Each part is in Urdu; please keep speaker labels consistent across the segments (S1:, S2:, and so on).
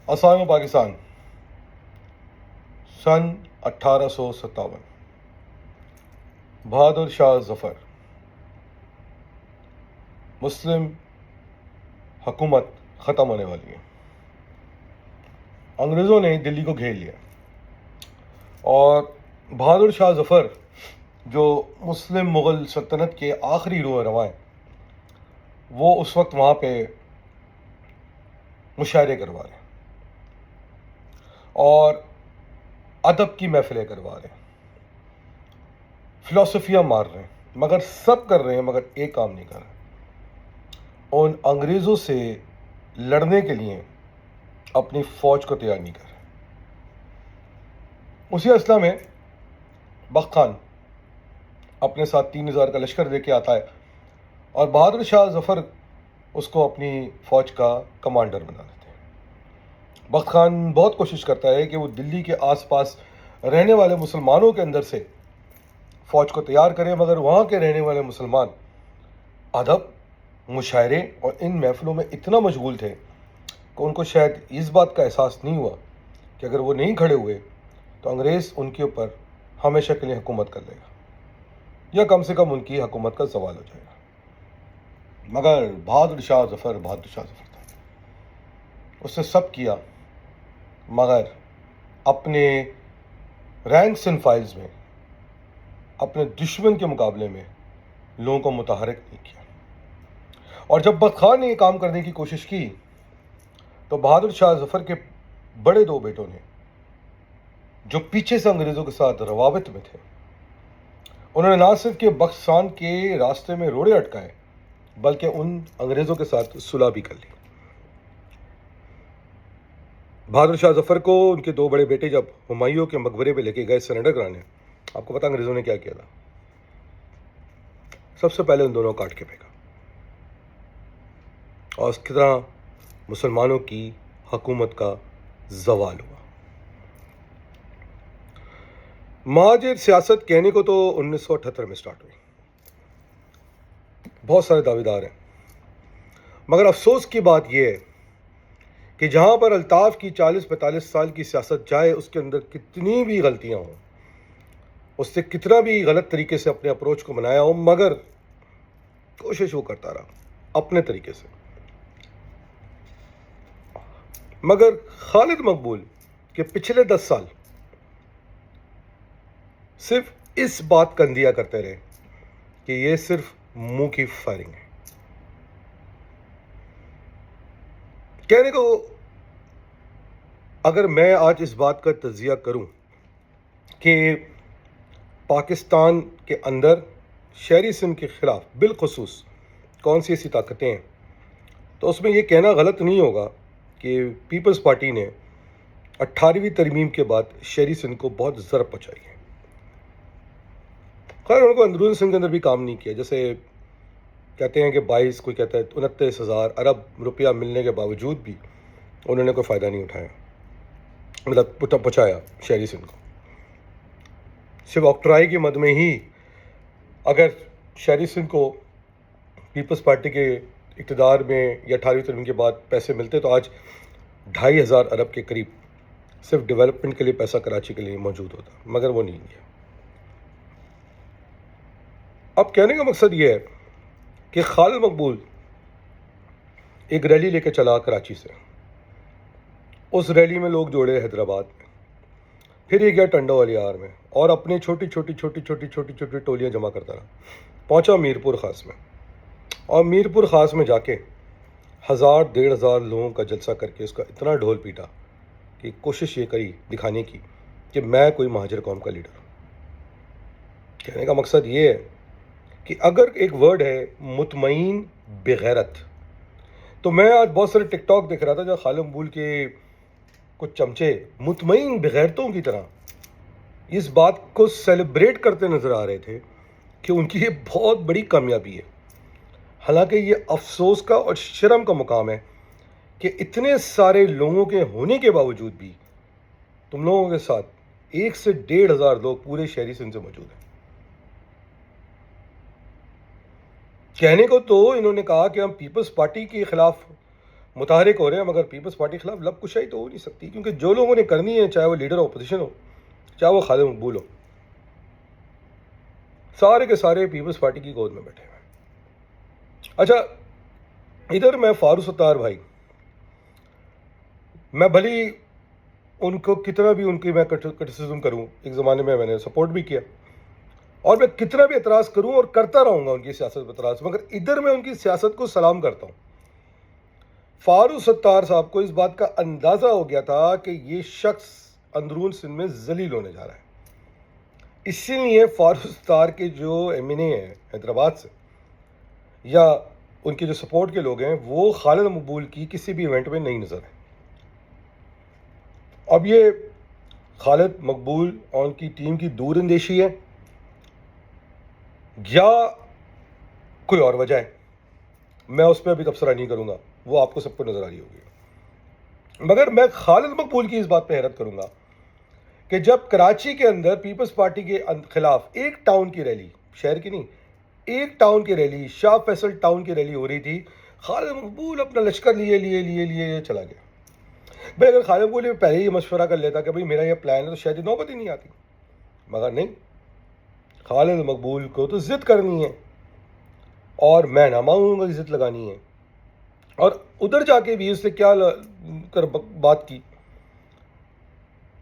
S1: اسام پاکستان سن 1857 بہادر شاہ ظفر مسلم حکومت ختم ہونے والی ہے. انگریزوں نے دلی کو گھیر لیا اور بہادر شاہ ظفر جو مسلم مغل سلطنت کے آخری روح رواں ہیں وہ اس وقت وہاں پہ مشاعرے کروا رہے ہیں اور ادب کی محفلیں کروا رہے ہیں, فلسفیاں مار رہے ہیں, مگر سب کر رہے ہیں مگر ایک کام نہیں کر رہے. ان انگریزوں سے لڑنے کے لیے اپنی فوج کو تیار نہیں کر رہے. اسی اسلحہ میں بخت خان اپنے ساتھ 3000 کا لشکر لے کے آتا ہے اور بہادر شاہ ظفر اس کو اپنی فوج کا کمانڈر بنا دیتے ہیں. بخت خان بہت کوشش کرتا ہے کہ وہ دلی کے آس پاس رہنے والے مسلمانوں کے اندر سے فوج کو تیار کرے, مگر وہاں کے رہنے والے مسلمان ادب, مشاعرے اور ان محفلوں میں اتنا مشغول تھے کہ ان کو شاید اس بات کا احساس نہیں ہوا کہ اگر وہ نہیں کھڑے ہوئے تو انگریز ان کے اوپر ہمیشہ کے لیے حکومت کر لے گا یا کم سے کم ان کی حکومت کا زوال ہو جائے گا. مگر بہادر شاہ ظفر تھا, اس نے سب کیا مگر اپنے رینکس اینڈ فائلز میں اپنے دشمن کے مقابلے میں لوگوں کو متحرک نہیں کیا. اور جب بخت خان نے یہ کام کرنے کی کوشش کی تو بہادر شاہ ظفر کے بڑے 2 بیٹوں نے, جو پیچھے سے انگریزوں کے ساتھ روابط میں تھے, انہوں نے نہ صرف کہ بخت خان کے راستے میں روڑے اٹکائے بلکہ ان انگریزوں کے ساتھ صلح بھی کر لی. بہادر شاہ ظفر کو ان کے 2 بڑے بیٹے جب ہمایوں کے مقبرے پہ لے کے گئے سرنڈر کرانے, آپ کو پتا انگریزوں نے کیا کیا تھا؟ سب سے پہلے ان دونوں کو کاٹ کے پھینکا اور اس کی طرح مسلمانوں کی حکومت کا زوال ہوا. مہاجر سیاست کہنے کو تو 1978 میں سٹارٹ ہوئی, بہت سارے دعوے دار ہیں, مگر افسوس کی بات یہ ہے کہ جہاں پر الطاف کی 40-45 سال کی سیاست جائے اس کے اندر کتنی بھی غلطیاں ہوں, اس سے کتنا بھی غلط طریقے سے اپنے اپروچ کو بنایا ہو, مگر کوشش وہ کرتا رہا اپنے طریقے سے. مگر خالد مقبول کے پچھلے 10 سال صرف اس بات کا اندیا کرتے رہے کہ یہ صرف منہ کی فائرنگ ہے. کہنے کو اگر میں آج اس بات کا تجزیہ کروں کہ پاکستان کے اندر شہری سندھ کے خلاف بالخصوص کون سی ایسی طاقتیں ہیں, تو اس میں یہ کہنا غلط نہیں ہوگا کہ پیپلز پارٹی نے 18ویں ترمیم کے بعد شہری سندھ کو بہت ضرب پہنچائی ہے. خیر ان کو اندرون سندھ کے اندر بھی کام نہیں کیا, جیسے کہتے ہیں کہ 22 کوئی کہتا ہے 29,000 ارب روپیہ ملنے کے باوجود بھی انہوں نے کوئی فائدہ نہیں اٹھایا, مطلب پہنچایا شہری سندھ کو. صرف آکٹرائی کی مد میں ہی اگر شہری سندھ کو پیپلز پارٹی کے اقتدار میں یا 18ویں ترمیم کے بعد پیسے ملتے تو آج 2,500 ارب کے قریب صرف ڈیولپمنٹ کے لیے پیسہ کراچی کے لیے موجود ہوتا, مگر وہ نہیں ہے. اب کہنے کا مقصد یہ ہے کہ خالد مقبول ایک ریلی لے کے چلا کراچی سے, اس ریلی میں لوگ جوڑے حیدرآباد میں, پھر یہ گیا ٹنڈو والیار میں اور اپنی چھوٹی چھوٹی ٹولیاں جمع کرتا رہا, پہنچا میر پور خاص میں, اور میر پور خاص میں جا کے 1,000-1,500 لوگوں کا جلسہ کر کے اس کا اتنا ڈھول پیٹا کہ کوشش یہ کری دکھانے کی کہ میں کوئی مہاجر قوم کا لیڈر ہوں. کہنے کا مقصد یہ ہے کہ اگر ایک ورڈ ہے مطمئن بغیرت, تو میں آج بہت سارے ٹک ٹاک دیکھ رہا تھا جو خالد مقبول کے کچھ چمچے مطمئن بغیرتوں کی طرح اس بات کو سیلیبریٹ کرتے نظر آ رہے تھے کہ ان کی یہ بہت بڑی کامیابی ہے. حالانکہ یہ افسوس کا اور شرم کا مقام ہے کہ اتنے سارے لوگوں کے ہونے کے باوجود بھی تم لوگوں کے ساتھ 1 سے 1,500 لوگ پورے شہری سندھ سے موجود ہیں. کہنے کو تو انہوں نے کہا کہ ہم پیپلز پارٹی کے خلاف متحرک ہو رہے ہیں، مگر پیپلز پارٹی کے خلاف لب کشائی تو ہو نہیں سکتی، کیونکہ جو لوگوں نے کرنی ہے، چاہے وہ لیڈر اپوزیشن ہو، چاہے وہ خالد مقبول ہو، سارے کے سارے پیپلز پارٹی کی گود میں بیٹھے ہوئے. اچھا، ادھر میں فاروق ستار بھائی، میں بھلی ان کو کتنا بھی ان کی میں کرٹیسزم کروں، ایک زمانے میں نے سپورٹ بھی کیا، اور میں کتنا بھی اعتراض کروں اور کرتا رہوں گا ان کی سیاست پر اعتراض، مگر ادھر میں ان کی سیاست کو سلام کرتا ہوں. فاروق ستار صاحب کو اس بات کا اندازہ ہو گیا تھا کہ یہ شخص اندرون سندھ میں ذلیل ہونے جا رہا ہے. اسی لیے فاروق ستار کے جو ایم این اے ہیں حیدرآباد سے، یا ان کے جو سپورٹ کے لوگ ہیں، وہ خالد مقبول کی کسی بھی ایونٹ میں نہیں نظر ہیں. اب یہ خالد مقبول اور ان کی ٹیم کی دور اندیشی ہے یا کوئی اور وجہ ہے، میں اس پہ ابھی تبصرہ نہیں کروں گا، وہ آپ کو سب کو نظر آ رہی ہوگی. مگر میں خالد مقبول کی اس بات پہ حیرت کروں گا کہ جب کراچی کے اندر پیپلز پارٹی کے خلاف ایک ٹاؤن کی ریلی، شہر کی نہیں، ایک ٹاؤن کی ریلی، شاہ فیصل ٹاؤن کی ریلی ہو رہی تھی، خالد مقبول اپنا لشکر لیے چلا گیا. بھائی اگر خالد مقبول پہلے ہی مشورہ کر لیتا کہ بھائی میرا یہ پلان ہے، تو شاید نوبت ہی نہیں آتی. مگر نہیں، خالد مقبول کو تو ضد کرنی ہے، اور میں نہ مانگوں گا ضد لگانی ہے. اور ادھر جا کے بھی اس سے کیا بات کی،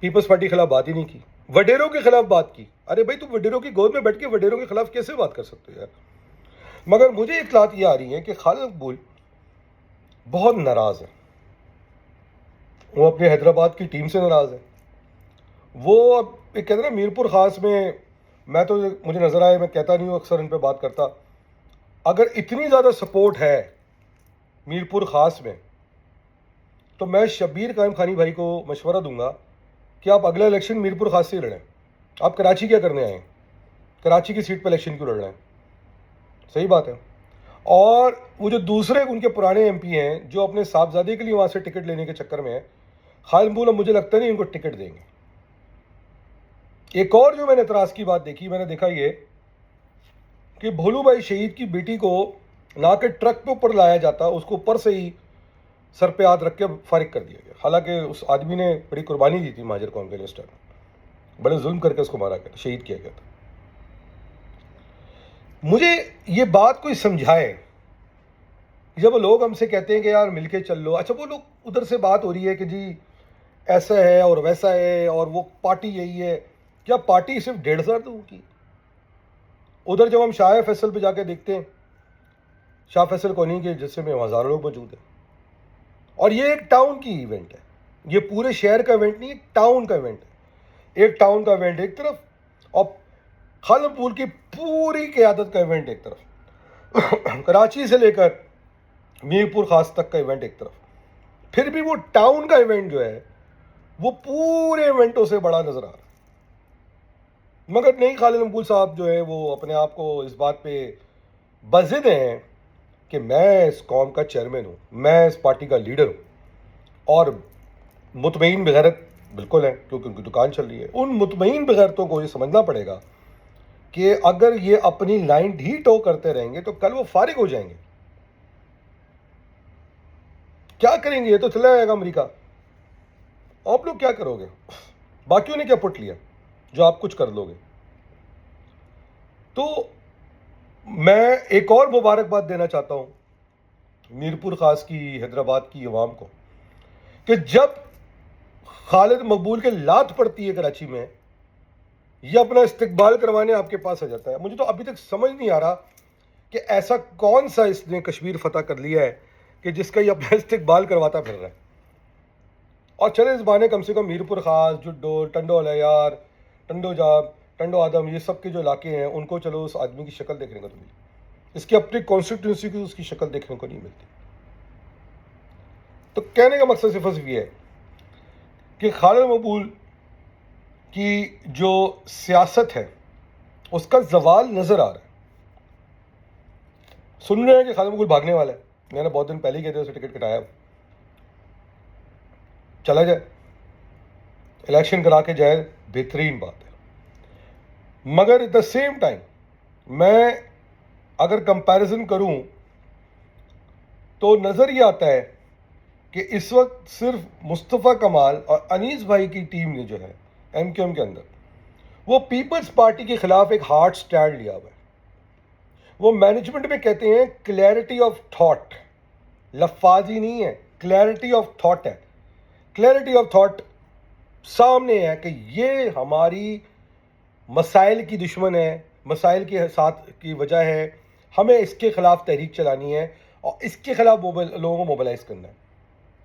S1: پیپلز پارٹی کے خلاف بات ہی نہیں کی، وڈیروں کے خلاف بات کی. ارے بھائی تم وڈیروں کی گود میں بیٹھ کے وڈیروں کے خلاف کیسے بات کر سکتے ہو یار. مگر مجھے اطلاعات یہ آ رہی ہیں کہ خالد مقبول بہت ناراض ہے، وہ اپنے حیدرآباد کی ٹیم سے ناراض ہے. وہ اب ایک کہتے ہیں نا میرپور خاص میں تو مجھے نظر آئے، میں کہتا نہیں ہوں اکثر ان پہ بات کرتا، اگر اتنی زیادہ سپورٹ ہے میرپور خاص میں، تو میں شبیر قائم خانی بھائی کو مشورہ دوں گا کہ آپ اگلا الیکشن میرپور خاص سے ہی لڑیں. آپ کراچی کیا کرنے آئے ہیں؟ کراچی کی سیٹ پہ الیکشن کیوں لڑ رہے ہیں؟ صحیح بات ہے. اور وہ جو دوسرے ان کے پرانے ایم پی ہیں جو اپنے صاحبزادے کے لیے وہاں سے ٹکٹ لینے کے چکر میں ہیں، خالد مقبول اب مجھے لگتا نہیں ان کو ٹکٹ دیں گے. ایک اور جو میں نے اعتراض کی بات دیکھی، میں نے دیکھا یہ کہ بھولو بھائی شہید کی بیٹی کو نہ کہ ٹرک پہ اوپر لایا جاتا، اس کو اوپر سے ہی سر پہ ہاتھ رکھ کے فارغ کر دیا گیا، حالانکہ اس آدمی نے بڑی قربانی دی تھی مہاجر قوم کے لیے. اس ٹائم بڑے ظلم کر کے اس کو مارا گیا، شہید کیا گیا تھا. مجھے یہ بات کوئی سمجھائے، جب وہ لوگ ہم سے کہتے ہیں کہ یار مل کے چل لو، اچھا وہ لوگ ادھر سے بات ہو رہی ہے کہ جی ایسا ہے اور ویسا ہے اور وہ پارٹی یہی ہے، کیا پارٹی صرف 1,500 لوگوں کی؟ ادھر جب ہم شاہ فیصل پہ جا کے دیکھتے ہیں، شاہ فیصل کالونی کے جلسے میں ہزاروں لوگ موجود ہیں، اور یہ ایک ٹاؤن کی ایونٹ ہے، یہ پورے شہر کا ایونٹ نہیں، ایک ٹاؤن کا ایونٹ ہے. ایک ٹاؤن کا ایونٹ ایک طرف، اور خالد مقبول کی پوری قیادت کا ایونٹ ایک طرف، کراچی سے لے کر میرپور خاص تک کا ایونٹ ایک طرف. پھر بھی وہ ٹاؤن کا ایونٹ جو ہے وہ پورے ایونٹوں سے بڑا نظر آ رہا ہے. مگر نہیں، خالد مقبول صاحب جو ہے وہ اپنے آپ کو اس بات پہ بضد ہیں کہ میں اس قوم کا چیئرمین ہوں، میں اس پارٹی کا لیڈر ہوں، اور مطمئن بغیرت بالکل ہے کیونکہ ان کی دکان چل رہی ہے. ان مطمئن بغیرتوں کو یہ سمجھنا پڑے گا کہ اگر یہ اپنی لائن ڈھی ٹو کرتے رہیں گے تو کل وہ فارغ ہو جائیں گے. کیا کریں گے؟ یہ تو چلا جائے گا امریکہ. آپ لوگ کیا کرو گے؟ باقیوں نے کیا پٹ لیا جو آپ کچھ کر لو گے؟ تو میں ایک اور مبارکباد دینا چاہتا ہوں میرپور خاص کی، حیدرآباد کی عوام کو، کہ جب خالد مقبول کے لات پڑتی ہے کراچی میں، یہ اپنا استقبال کروانے آپ کے پاس آ جاتا ہے. مجھے تو ابھی تک سمجھ نہیں آ رہا کہ ایسا کون سا اس نے کشمیر فتح کر لیا ہے کہ جس کا یہ اپنا استقبال کرواتا پھر رہا ہے. اور چلے اس بہانے کم سے کم میرپور خاص، جڈو، ٹنڈو الیار، ٹنڈو جاب، ٹنڈو آدم، یہ سب کے جو علاقے ہیں ان کو چلو اس آدمی کی شکل دیکھنے کو تو ملی، اس کی اپنی کانسٹیٹیونسی کی اس کی شکل دیکھنے کو نہیں ملتی. تو کہنے کا مقصد صرف یہ ہے کہ خالد مقبول کی جو سیاست ہے اس کا زوال نظر آ رہا ہے. سن رہے ہیں کہ خالد مقبول بھاگنے والا ہے، میں نے بہت دن پہلے ہی کہتے اسے ٹکٹ کٹایا، چلا جائے، الیکشن کرا کے جائے، بہترین بات ہے. مگر ایٹ دا سیم ٹائم میں اگر کمپیریزن کروں تو نظر یہ آتا ہے کہ اس وقت صرف مصطفیٰ کمال اور انیس بھائی کی ٹیم نے جو ہے ایم کیو ایم کے اندر وہ پیپلز پارٹی کے خلاف ایک ہارڈ سٹینڈ لیا ہوا ہے. وہ مینجمنٹ میں کہتے ہیں کلیئرٹی آف تھاٹ، لفاظی نہیں ہے، کلیئرٹی آف تھاٹ ہے. کلیئرٹی آف تھاٹ سامنے ہے کہ یہ ہماری مسائل کی دشمن ہے، مسائل کے ساتھ کی وجہ ہے، ہمیں اس کے خلاف تحریک چلانی ہے اور اس کے خلاف لوگوں کو موبلائز کرنا ہے.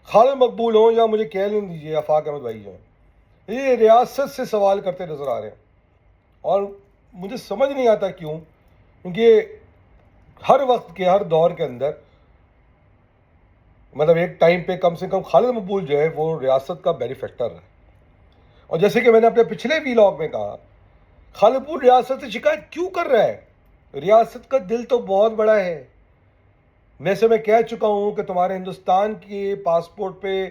S1: خالد مقبول ہوں یا مجھے کہہ لیں دیجیے آفاق احمد بھائی جو ہیں، یہ ریاست سے سوال کرتے نظر آ رہے ہیں. اور مجھے سمجھ نہیں آتا کیوں، کیونکہ ہر وقت کے ہر دور کے اندر مطلب ایک ٹائم پہ کم سے کم خالد مقبول جو ہے وہ ریاست کا بینیفیکٹر ہے. اور جیسے کہ میں نے اپنے پچھلے ویلاگ میں کہا، خالد مقبول ریاست سے شکایت کیوں کر رہا ہے؟ ریاست کا دل تو بہت بڑا ہے. ویسے میں کہہ چکا ہوں کہ تمہارے ہندوستان کے پاسپورٹ پہ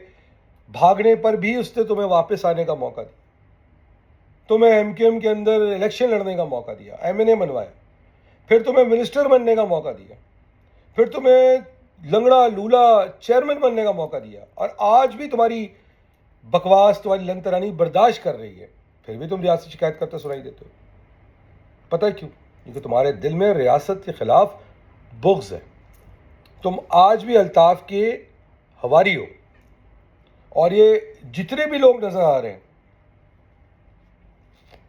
S1: بھاگنے پر بھی اس نے تمہیں واپس آنے کا موقع دیا، تمہیں ایم کیو ایم کے اندر الیکشن لڑنے کا موقع دیا، ایم این اے بنوایا، پھر تمہیں منسٹر بننے کا موقع دیا، پھر تمہیں لنگڑا لولا چیئرمین بننے کا موقع دیا، اور آج بھی تمہاری بکواس، تمہاری لنترانی برداشت کر رہی ہے، پھر بھی تم ریاست شکایت کرتے سنائی دیتے ہو. پتہ کیوں؟ کیونکہ تمہارے دل میں ریاست کے خلاف بغض ہے. تم آج بھی الطاف کے ہواری ہو. اور یہ جتنے بھی لوگ نظر آ رہے ہیں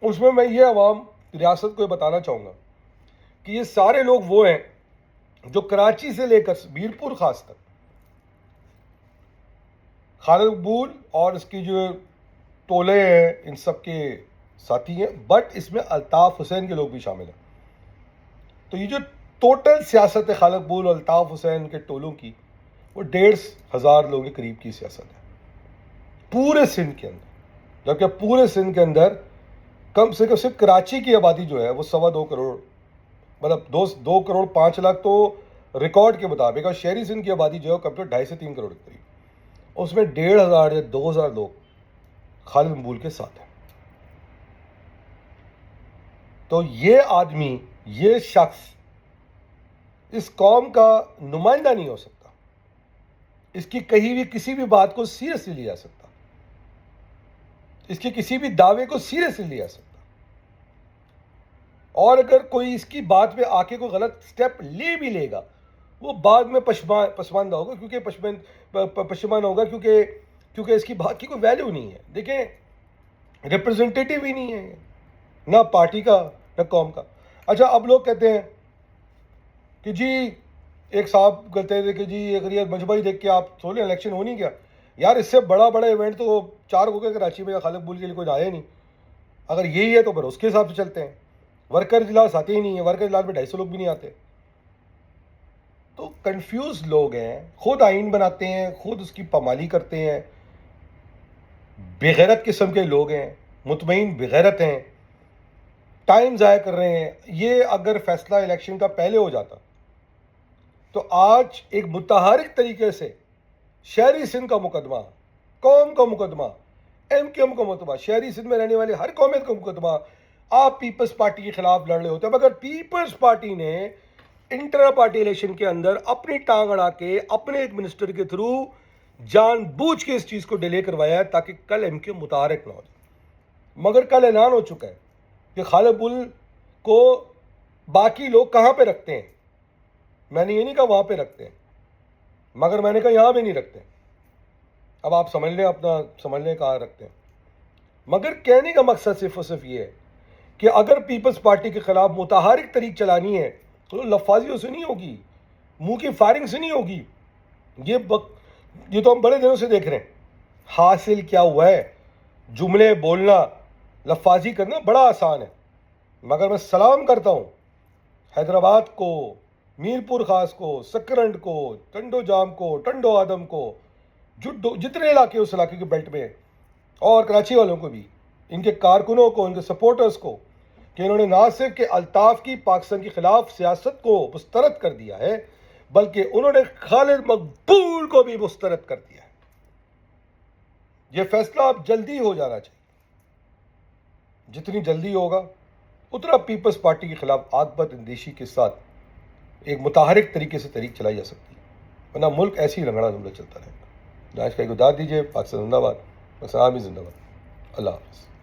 S1: اس میں یہ عوام ریاست کو بتانا چاہوں گا کہ یہ سارے لوگ وہ ہیں جو کراچی سے لے کر میرپور خاص تک خالد مقبول اور اس کی جو ٹولے ہیں ان سب کے ساتھی ہیں، بٹ اس میں الطاف حسین کے لوگ بھی شامل ہیں. تو یہ جو ٹوٹل سیاست ہے خالد مقبول اور الطاف حسین کے ٹولوں کی، وہ 1,500 لوگوں کے قریب کی سیاست ہے پورے سندھ کے اندر. جبکہ پورے سندھ کے اندر کم سے کم صرف کراچی کی آبادی جو ہے وہ 2.25 کروڑ، مطلب 2 کروڑ 5 لاکھ تو ریکارڈ کے مطابق، اور شہری سندھ کی آبادی جو ہے کم 2.5 سے 3 کروڑ کے قریب. اس میں 1,500 یا 2,000 لوگ خالد مقبول کے ساتھ ہیں. تو یہ آدمی، یہ شخص اس قوم کا نمائندہ نہیں ہو سکتا، اس کی کہیں بھی کسی بھی بات کو سیریسلی لیا سکتا، اس کے کسی بھی دعوے کو سیریسلی لیا سکتا. اور اگر کوئی اس کی بات پہ آ کے کوئی غلط سٹیپ لے بھی لے گا، وہ بعد میں پشماندہ ہوگا، کیونکہ پشمان ہوگا کیونکہ اس کی بات کی کوئی ویلیو نہیں ہے. دیکھیں، ریپرزنٹیٹیو ہی نہیں ہے نہ پارٹی کا نہ قوم کا. اچھا، اب لوگ کہتے ہیں کہ جی ایک صاحب کہتے تھے کہ جی اگر یہ مجمع ہی دیکھ کے آپ سولے الیکشن ہو نہیں گیا. یار اس سے بڑا ایونٹ تو 4 ہو گیا کراچی میں، خالد مقبول کے لیے کوئی آیا نہیں. اگر یہی ہے تو پھر اس کے حساب سے چلتے ہیں. ورکر اجلاس آتے ہی نہیں ہیں، ورکر اجلاس میں 250 لوگ بھی نہیں آتے. تو کنفیوز لوگ ہیں، خود آئین بناتے ہیں، خود اس کی پامالی کرتے ہیں، بغیرت قسم کے لوگ ہیں، مطمئن بغیرت ہیں، ٹائم ضائع کر رہے ہیں. یہ اگر فیصلہ الیکشن کا پہلے ہو جاتا تو آج ایک متحرک طریقے سے شہری سندھ کا مقدمہ، قوم کا مقدمہ، ایم کیو ایم کا مقدمہ، شہری سندھ میں رہنے والے ہر قومیت کا مقدمہ آپ پیپلز پارٹی کے خلاف لڑ رہے ہوتے ہیں. مگر پیپلز پارٹی نے انٹر پارٹی الیکشن کے اندر اپنی ٹانگ اڑا کے اپنے ایک منسٹر کے تھرو جان بوجھ کے اس چیز کو ڈیلے کروایا ہے تاکہ کل ایم کیو متحرک نہ ہو جائے. مگر کل اعلان ہو چکا ہے کہ خالد مقبول کو باقی لوگ کہاں پہ رکھتے ہیں. میں نے یہ نہیں کہا وہاں پہ رکھتے ہیں، مگر میں نے کہا یہاں بھی نہیں رکھتے. اب آپ سمجھ لیں، اپنا سمجھ لیں کہاں رکھتے ہیں. مگر کہنے کا مقصد صرف اور صرف یہ ہے کہ اگر پیپلز پارٹی کے خلاف متحرک تحریک چلانی ہے تو لفاظیوں سے نہیں ہوگی، منہ کی فائرنگ سے نہیں ہوگی. یہ تو ہم بڑے دنوں سے دیکھ رہے ہیں. حاصل کیا ہوا ہے؟ جملے بولنا، لفاظی کرنا بڑا آسان ہے. مگر میں سلام کرتا ہوں حیدرآباد کو، میرپور خاص کو، سکرنڈ کو، ٹنڈو جام کو، ٹنڈو آدم کو، جتنے علاقے اس علاقے کے بیلٹ میں ہیں، اور کراچی والوں کو بھی، ان کے کارکنوں کو، ان کے سپورٹرز کو، کہ انہوں نے نہ صرف کہ الطاف کی پاکستان کے خلاف سیاست کو مسترد کر دیا ہے بلکہ انہوں نے خالد مقبول کو بھی مسترد کر دیا ہے. یہ فیصلہ اب جلدی ہو جانا چاہیے. جتنی جلدی ہوگا اتنا پیپلز پارٹی کے خلاف عاقبت اندیشی کے ساتھ ایک متحرک طریقے سے تحریک چلائی جا سکتی ہے، ورنہ ملک ایسی رنگڑا دنگڑا چلتا رہے گا. داعش کا ایک داد دیجیے. پاکستان زندہ باد. پاکستان آرمی زندہ باد. اللہ حافظ.